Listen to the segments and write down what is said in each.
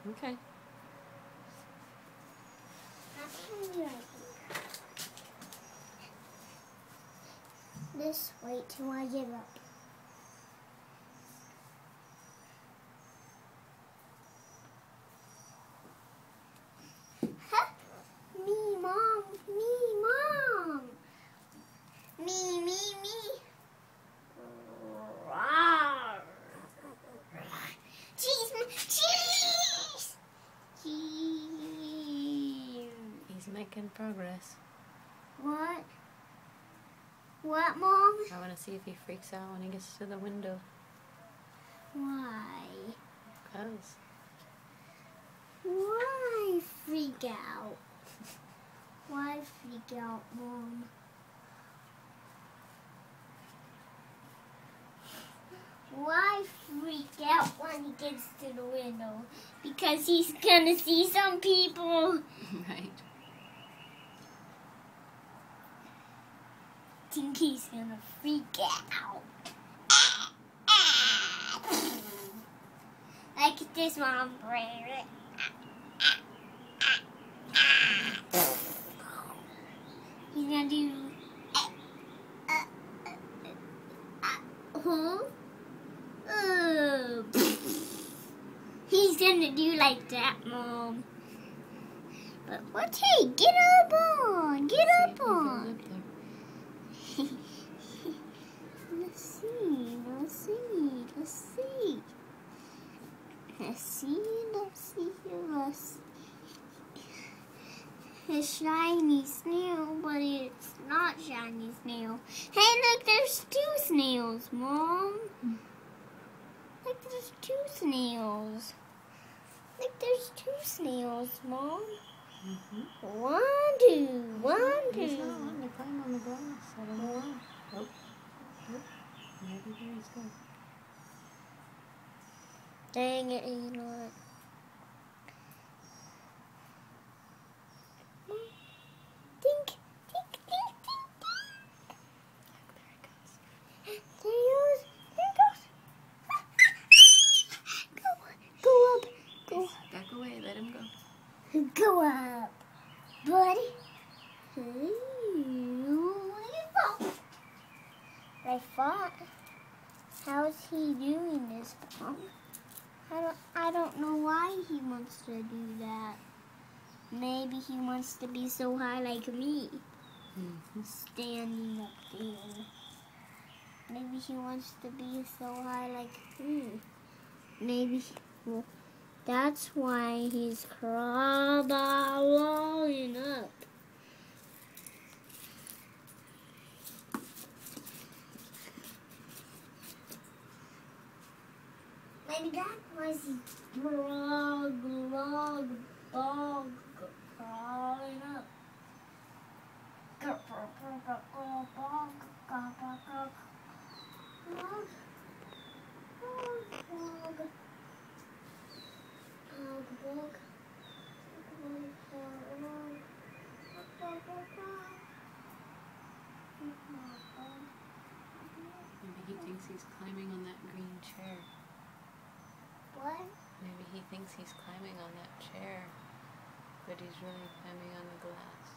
Okay. Just wait till I give up. Me, Mom. Me, Mom. Me. Rawr. Cheese. He's making progress. What? What, Mom? I want to see if he freaks out when he gets to the window. Why? Because. Why freak out? Why freak out, Mom? Why freak out when he gets to the window? Because he's gonna see some people. Right. Think he's gonna freak out. Like this, Mom. He's gonna do. He's gonna do like that, Mom. But what? Hey, get up on! Get up on! Let's see. It's shiny snail, but it's not shiny snail. Hey, look, there's two snails, Mom. Look, there's two snails. Look, there's two snails, Mom. Mm-hmm. One, two. He's not wanting to climb on the glass. I don't know why. Oh. Maybe there he's good. Dang it, he's not. Tink. There he goes. Go up. Back away. Let him go. Go up, buddy. I fought. How's he doing this, Mom? I don't know why he wants to do that. Maybe he wants to be so high like me. Mm-hmm. Standing up there. Maybe he wants to be so high like me. Maybe, well, that's why he's crawling up. Maybe that was his crawling up. Maybe he thinks he's climbing on that green chair. What? Maybe he thinks he's climbing on that chair, but he's really climbing on the glass.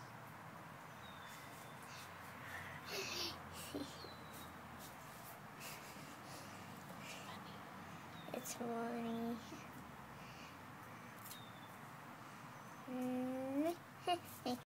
It's funny.